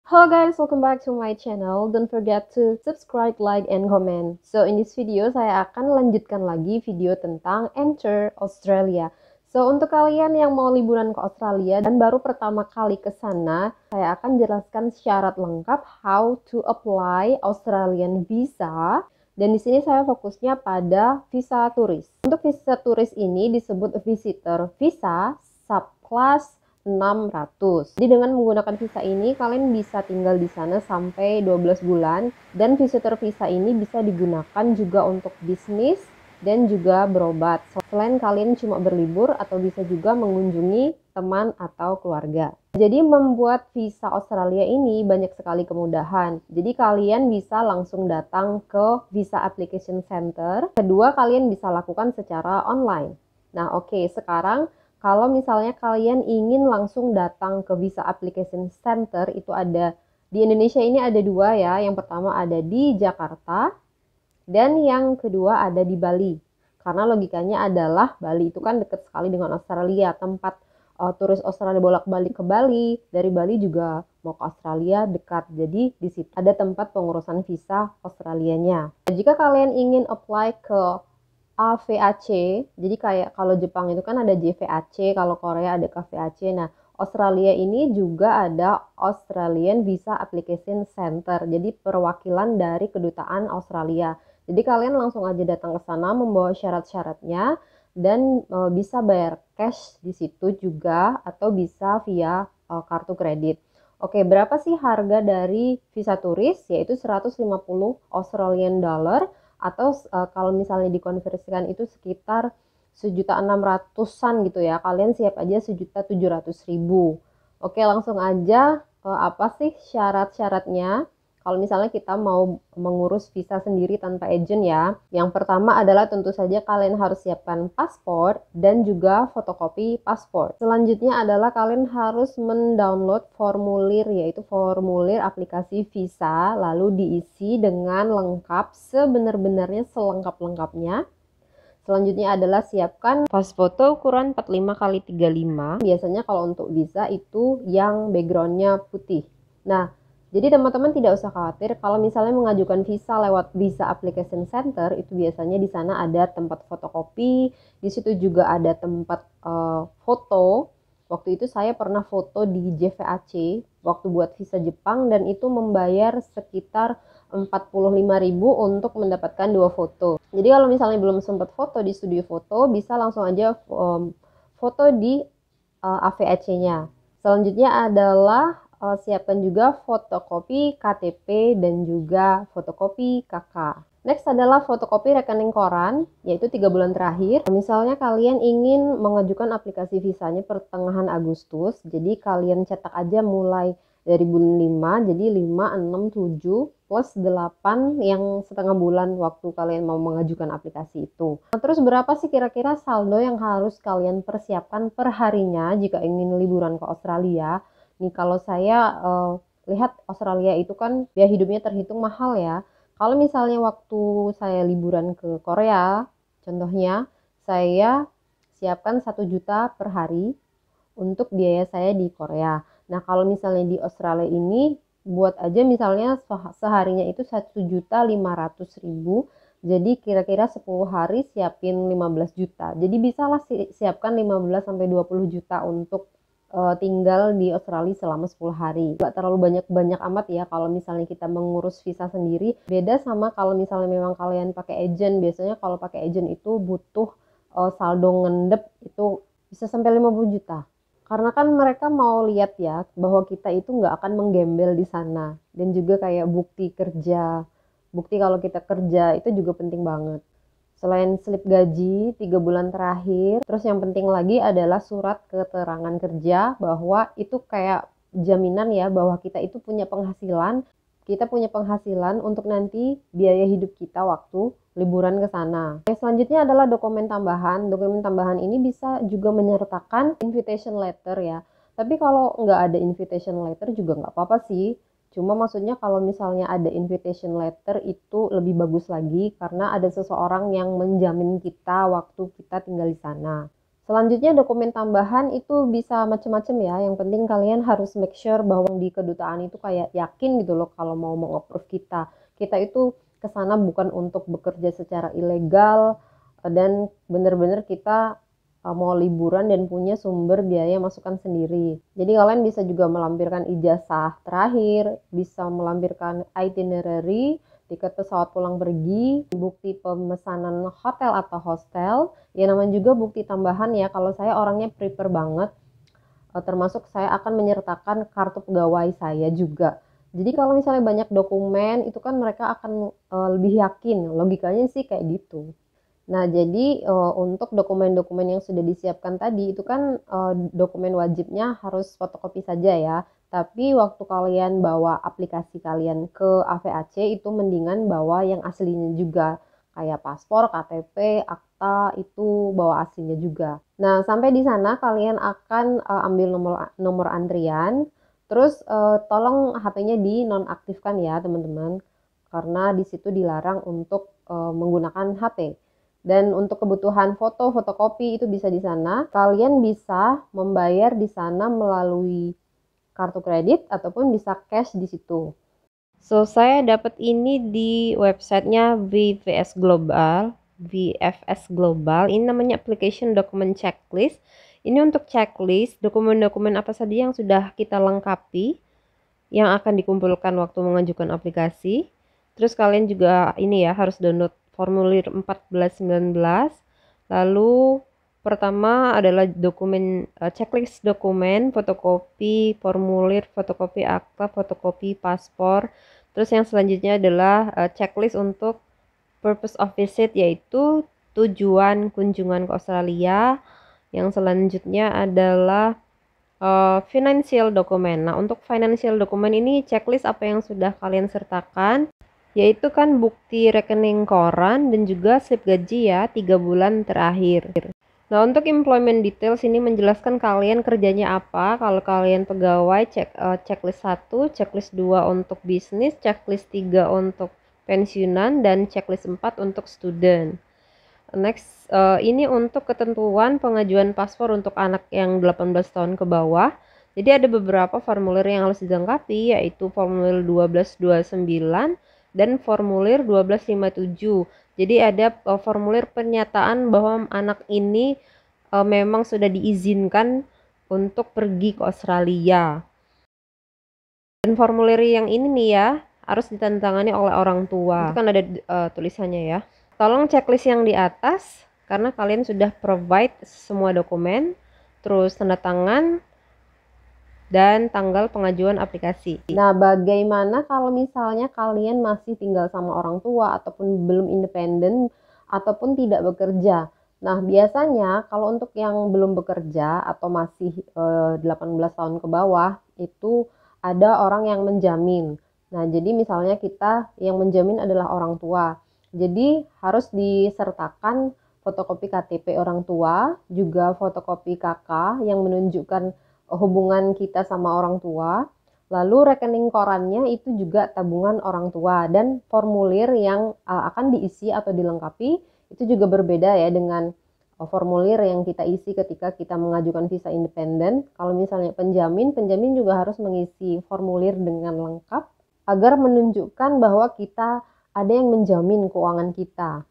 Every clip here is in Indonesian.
Hello guys, welcome back to my channel. Don't forget to subscribe, like, and comment. So in this video saya akan lanjutkan lagi video tentang Enter Australia. So untuk kalian yang mau liburan ke Australia dan baru pertama kali ke sana, saya akan jelaskan syarat lengkap how to apply Australian visa. Dan di sini saya fokusnya pada visa turis. Untuk visa turis ini disebut visitor visa subclass 600. Jadi dengan menggunakan visa ini kalian bisa tinggal di sana sampai 12 bulan dan visitor visa ini bisa digunakan juga untuk bisnis dan juga berobat. Selain kalian cuma berlibur atau bisa juga mengunjungi teman atau keluarga. Jadi membuat visa Australia ini banyak sekali kemudahan. Jadi kalian bisa langsung datang ke Visa Application Center. Kedua, kalian bisa lakukan secara online. Nah, oke, sekarang kalau misalnya kalian ingin langsung datang ke Visa Application Center, itu ada di Indonesia ini ada dua ya. Yang pertama ada di Jakarta dan yang kedua ada di Bali. Karena logikanya adalah Bali itu kan dekat sekali dengan Australia, tempat turis Australia bolak-balik ke Bali, dari Bali juga mau ke Australia dekat. Jadi di situ ada tempat pengurusan visa Australianya. Jika kalian ingin apply ke AVAC, jadi kayak kalau Jepang itu kan ada JVAC, kalau Korea ada KVAC. Nah, Australia ini juga ada Australian Visa Application Center, jadi perwakilan dari kedutaan Australia. Jadi kalian langsung aja datang ke sana membawa syarat-syaratnya dan bisa bayar cash di situ juga atau bisa via kartu kredit. Oke, berapa sih harga dari visa turis? Yaitu 150 Australian dollar atau kalau misalnya dikonversikan itu sekitar 1.600-an gitu ya. Kalian siap aja 1.700.000. Oke, langsung aja apa sih syarat-syaratnya? Kalau misalnya kita mau mengurus visa sendiri tanpa agent ya. Yang pertama adalah tentu saja kalian harus siapkan paspor dan juga fotokopi paspor. Selanjutnya adalah kalian harus mendownload formulir, yaitu formulir aplikasi visa, lalu diisi dengan lengkap sebenar-benarnya selengkap-lengkapnya. Selanjutnya adalah siapkan pas foto ukuran 45 x 35. Biasanya kalau untuk visa itu yang backgroundnya putih. Nah, jadi teman-teman tidak usah khawatir kalau misalnya mengajukan visa lewat Visa Application Center, itu biasanya di sana ada tempat fotokopi, di situ juga ada tempat foto. Waktu itu saya pernah foto di JVAC waktu buat visa Jepang dan itu membayar sekitar 45.000 untuk mendapatkan 2 foto. Jadi kalau misalnya belum sempat foto di studio foto, bisa langsung aja foto di AVAC-nya. Selanjutnya adalah siapkan juga fotokopi KTP dan juga fotokopi KK. Next adalah fotokopi rekening koran, yaitu 3 bulan terakhir. Misalnya kalian ingin mengajukan aplikasi visanya pertengahan Agustus, jadi kalian cetak aja mulai dari bulan 5, jadi 5, 6, 7, plus 8 yang setengah bulan waktu kalian mau mengajukan aplikasi itu. Nah, terus berapa sih kira-kira saldo yang harus kalian persiapkan per harinya jika ingin liburan ke Australia? Nih kalau saya lihat Australia itu kan biaya hidupnya terhitung mahal ya. Kalau misalnya waktu saya liburan ke Korea, contohnya saya siapkan 1 juta per hari untuk biaya saya di Korea. Nah kalau misalnya di Australia ini buat aja misalnya seharinya itu 1.500.000. Jadi kira-kira 10 hari siapin 15 juta. Jadi bisalah siapkan 15-20 juta untuk tinggal di Australia selama 10 hari. Gak terlalu banyak-banyak amat ya kalau misalnya kita mengurus visa sendiri. Beda sama kalau misalnya memang kalian pakai agent. Biasanya kalau pakai agent itu butuh saldo ngendep itu bisa sampai 50 juta. Karena kan mereka mau lihat ya bahwa kita itu nggak akan menggembel di sana. Dan juga kayak bukti kerja. Bukti kalau kita kerja itu juga penting banget. Selain slip gaji 3 bulan terakhir, terus yang penting lagi adalah surat keterangan kerja bahwa itu kayak jaminan ya bahwa kita itu punya penghasilan, untuk nanti biaya hidup kita waktu liburan ke sana. Selanjutnya adalah dokumen tambahan. Dokumen tambahan ini bisa juga menyertakan invitation letter ya. Tapi kalau nggak ada invitation letter juga nggak apa-apa sih. Cuma maksudnya kalau misalnya ada invitation letter itu lebih bagus lagi karena ada seseorang yang menjamin kita waktu kita tinggal di sana. Selanjutnya dokumen tambahan itu bisa macam-macam ya. Yang penting kalian harus make sure bahwa di kedutaan itu kayak yakin gitu loh kalau mau meng-approve kita. Kita itu ke sana bukan untuk bekerja secara ilegal dan benar-benar kita mau liburan dan punya sumber biaya masukan sendiri. Jadi kalian bisa juga melampirkan ijazah terakhir, bisa melampirkan itinerary, tiket pesawat pulang pergi, bukti pemesanan hotel atau hostel, ya namanya juga bukti tambahan ya. Kalau saya orangnya prepare banget, termasuk saya akan menyertakan kartu pegawai saya juga. Jadi kalau misalnya banyak dokumen, itu kan mereka akan lebih yakin, logikanya sih kayak gitu. Nah, jadi untuk dokumen-dokumen yang sudah disiapkan tadi itu kan dokumen wajibnya harus fotokopi saja ya. Tapi waktu kalian bawa aplikasi kalian ke AVAC itu mendingan bawa yang aslinya juga. Kayak paspor, KTP, akta itu bawa aslinya juga. Nah, sampai di sana kalian akan ambil nomor antrian. Terus tolong HP-nya di nonaktifkan ya, teman-teman. Karena di situ dilarang untuk menggunakan HP. Dan untuk kebutuhan foto, fotokopi itu bisa di sana. Kalian bisa membayar di sana melalui kartu kredit ataupun bisa cash di situ. So, saya dapat ini di websitenya VFS Global. VFS Global, ini namanya Application Document Checklist. Ini untuk checklist dokumen-dokumen apa saja yang sudah kita lengkapi yang akan dikumpulkan waktu mengajukan aplikasi. Terus kalian juga ini ya harus download formulir 1419. Lalu pertama adalah dokumen checklist dokumen, fotokopi formulir, fotokopi akta, fotokopi paspor. Terus yang selanjutnya adalah checklist untuk purpose of visit, yaitu tujuan kunjungan ke Australia. Yang selanjutnya adalah financial dokumen. Nah, untuk financial dokumen ini checklist apa yang sudah kalian sertakan, yaitu kan bukti rekening koran dan juga slip gaji ya 3 bulan terakhir. Nah, untuk employment details ini menjelaskan kalian kerjanya apa. Kalau kalian pegawai, checklist 1, checklist 2 untuk bisnis, checklist 3 untuk pensiunan, dan checklist 4 untuk student. Next, ini untuk ketentuan pengajuan paspor untuk anak yang 18 tahun ke bawah. Jadi ada beberapa formulir yang harus dilengkapi, yaitu formulir 1229 dan formulir 1257. Jadi ada formulir pernyataan bahwa anak ini memang sudah diizinkan untuk pergi ke Australia. Dan formulir yang ini nih ya, harus ditandatangani oleh orang tua. Itu kan ada tulisannya ya. Tolong checklist yang di atas karena kalian sudah provide semua dokumen, terus tanda tangan, dan tanggal pengajuan aplikasi. Nah, bagaimana kalau misalnya kalian masih tinggal sama orang tua ataupun belum independen ataupun tidak bekerja? Nah, biasanya kalau untuk yang belum bekerja atau masih 18 tahun ke bawah itu ada orang yang menjamin. Nah, jadi misalnya kita yang menjamin adalah orang tua. Jadi harus disertakan fotokopi KTP orang tua, juga fotokopi KK yang menunjukkan hubungan kita sama orang tua. Lalu rekening korannya itu juga tabungan orang tua, dan formulir yang akan diisi atau dilengkapi itu juga berbeda ya dengan formulir yang kita isi ketika kita mengajukan visa independen. Kalau misalnya penjamin juga harus mengisi formulir dengan lengkap agar menunjukkan bahwa kita ada yang menjamin keuangan kita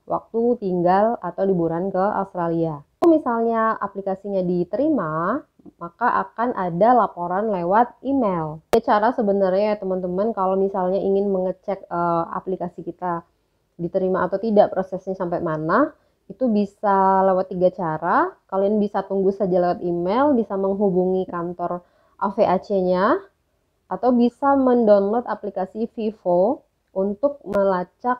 waktu tinggal atau liburan ke Australia. Kalau misalnya aplikasinya diterima, maka akan ada laporan lewat email. Cara sebenarnya ya teman-teman, kalau misalnya ingin mengecek aplikasi kita diterima atau tidak, prosesnya sampai mana, itu bisa lewat 3 cara. Kalian bisa tunggu saja lewat email, bisa menghubungi kantor AVAC-nya, atau bisa mendownload aplikasi Vivo untuk melacak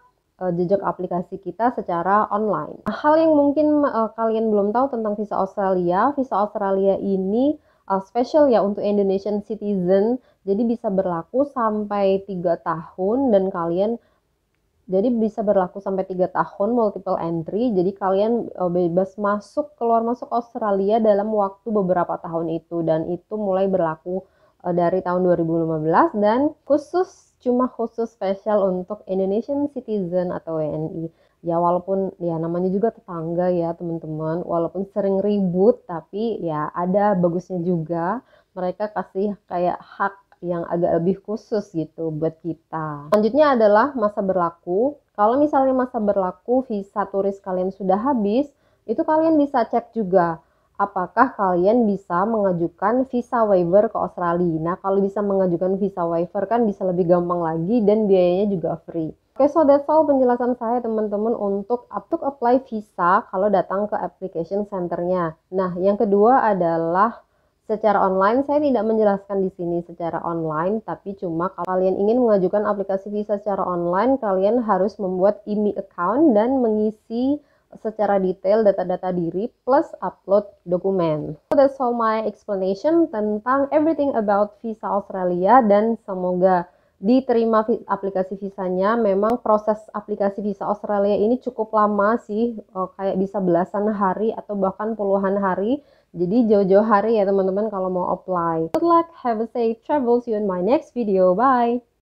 jejak aplikasi kita secara online. Hal yang mungkin kalian belum tahu tentang visa Australia ini special ya untuk Indonesian citizen, jadi bisa berlaku sampai 3 tahun dan kalian jadi bisa berlaku sampai 3 tahun multiple entry, jadi kalian bebas keluar masuk Australia dalam waktu beberapa tahun itu, dan itu mulai berlaku dari tahun 2015 dan khusus spesial untuk Indonesian citizen atau WNI. Ya walaupun ya namanya juga tetangga ya teman-teman, walaupun sering ribut tapi ya ada bagusnya juga mereka kasih kayak hak yang agak lebih khusus gitu buat kita. Selanjutnya adalah masa berlaku. Kalau misalnya masa berlaku visa turis kalian sudah habis, itu kalian bisa cek juga apakah kalian bisa mengajukan visa waiver ke Australia. Nah, kalau bisa mengajukan visa waiver kan bisa lebih gampang lagi dan biayanya juga free. Oke, so that's all penjelasan saya teman-teman untuk apply visa kalau datang ke application centernya. Nah, yang kedua adalah secara online. Saya tidak menjelaskan di sini secara online, tapi cuma kalau kalian ingin mengajukan aplikasi visa secara online, kalian harus membuat IMEI account dan mengisi secara detail data-data diri plus upload dokumen. So that's all my explanation tentang everything about visa Australia dan semoga diterima aplikasi visanya. Memang proses aplikasi visa Australia ini cukup lama sih, kayak bisa belasan hari atau bahkan puluhan hari. Jadi jauh-jauh hari ya teman-teman kalau mau apply. Good luck, have a safe travel, see you in my next video, bye!